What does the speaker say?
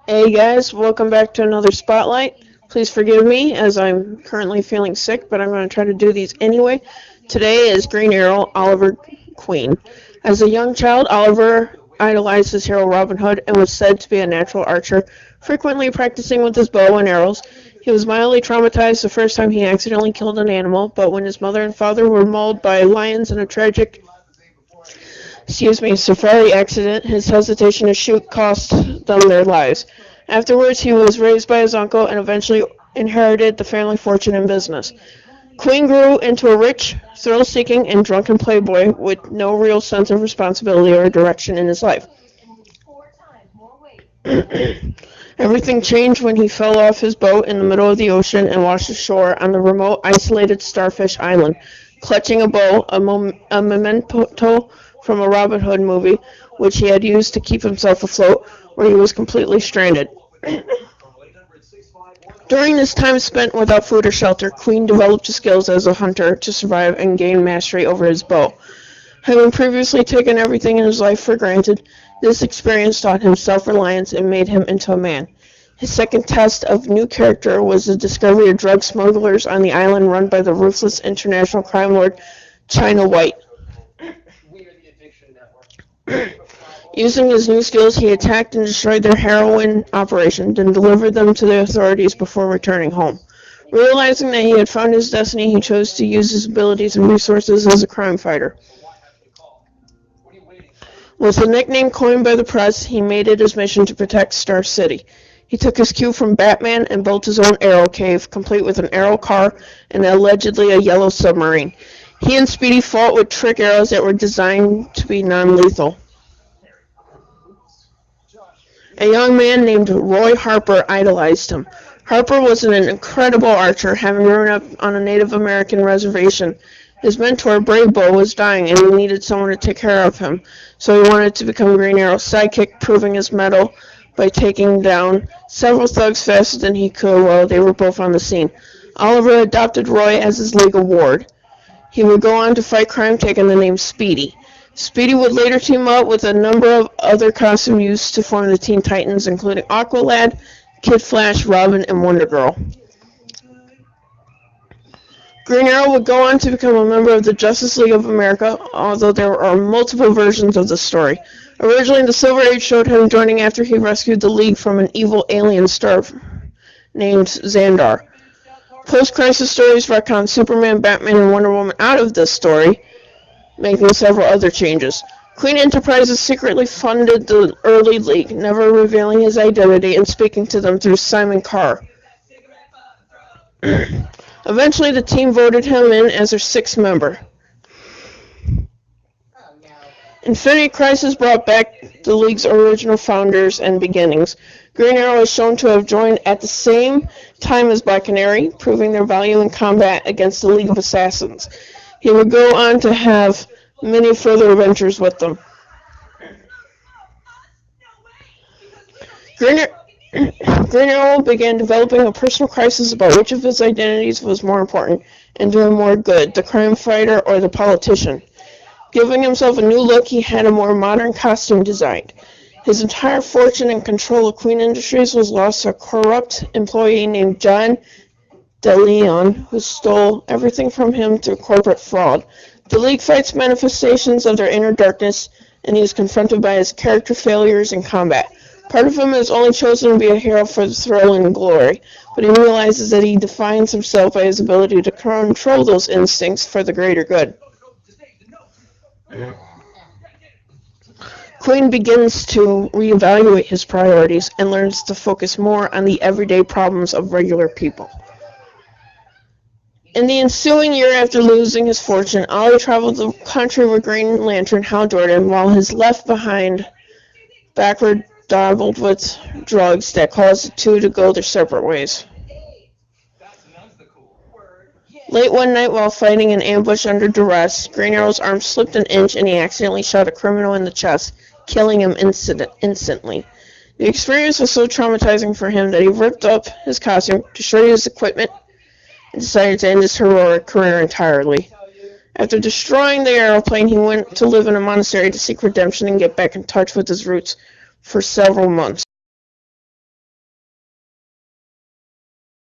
Hey guys, welcome back to another Spotlight. Please forgive me as I'm currently feeling sick, but I'm going to try to do these anyway. Today is Green Arrow Oliver Queen. As a young child, Oliver idolized his hero Robin Hood and was said to be a natural archer, frequently practicing with his bow and arrows. He was mildly traumatized the first time he accidentally killed an animal, but when his mother and father were mauled by lions in a tragic safari accident, his hesitation to shoot cost them their lives. Afterwards, he was raised by his uncle and eventually inherited the family fortune and business. Queen grew into a rich, thrill-seeking, and drunken playboy with no real sense of responsibility or direction in his life. Everything changed when he fell off his boat in the middle of the ocean and washed ashore on the remote, isolated Starfish Island, clutching a bow, a memento from a Robin Hood movie, which he had used to keep himself afloat, where he was completely stranded. During this time spent without food or shelter, Queen developed his skills as a hunter to survive and gain mastery over his bow. Having previously taken everything in his life for granted, this experience taught him self-reliance and made him into a man. His second test of new character was the discovery of drug smugglers on the island run by the ruthless international crime lord China White. Using his new skills, he attacked and destroyed their heroin operation, then delivered them to the authorities before returning home. Realizing that he had found his destiny, he chose to use his abilities and resources as a crime fighter. With a nickname coined by the press, he made it his mission to protect Star City. He took his cue from Batman and built his own arrow cave, complete with an arrow car and allegedly a yellow submarine. He and Speedy fought with trick arrows that were designed to be non-lethal. A young man named Roy Harper idolized him. Harper was an incredible archer, having grown up on a Native American reservation. His mentor, Brave Bow, was dying and he needed someone to take care of him, so he wanted to become Green Arrow's sidekick, proving his mettle by taking down several thugs faster than he could while they were both on the scene. Oliver adopted Roy as his legal ward. He would go on to fight crime, taking the name Speedy. Speedy would later team up with a number of other costume youths to form the Teen Titans, including Aqualad, Kid Flash, Robin, and Wonder Girl. Green Arrow would go on to become a member of the Justice League of America, although there are multiple versions of the story. Originally, the Silver Age showed him joining after he rescued the League from an evil alien star named Xandar. Post-Crisis stories retconned Superman, Batman, and Wonder Woman out of this story, making several other changes. Queen Enterprises secretly funded the early League, never revealing his identity and speaking to them through Simon Carr. Eventually, the team voted him in as their sixth member. Infinity Crisis brought back the League's original founders and beginnings. Green Arrow is shown to have joined at the same time as Black Canary, proving their value in combat against the League of Assassins. He would go on to have many further adventures with them. Green Arrow began developing a personal crisis about which of his identities was more important and doing more good, the crime fighter or the politician. Giving himself a new look, he had a more modern costume designed. His entire fortune and control of Queen Industries was lost to a corrupt employee named John DeLeon, who stole everything from him through corporate fraud. The League fights manifestations of their inner darkness, and he is confronted by his character failures in combat. Part of him is only chosen to be a hero for the thrill and glory, but he realizes that he defines himself by his ability to control those instincts for the greater good. Queen begins to reevaluate his priorities and learns to focus more on the everyday problems of regular people. In the ensuing year after losing his fortune, Ollie traveled the country with Green Lantern Hal Jordan, while his left behind backward dabbled with drugs that caused the two to go their separate ways. Late one night while fighting an ambush under duress, Green Arrow's arm slipped an inch and he accidentally shot a criminal in the chest, killing him instantly. The experience was so traumatizing for him that he ripped up his costume, destroyed his equipment, and decided to end his heroic career entirely. After destroying the airplane, he went to live in a monastery to seek redemption and get back in touch with his roots for several months.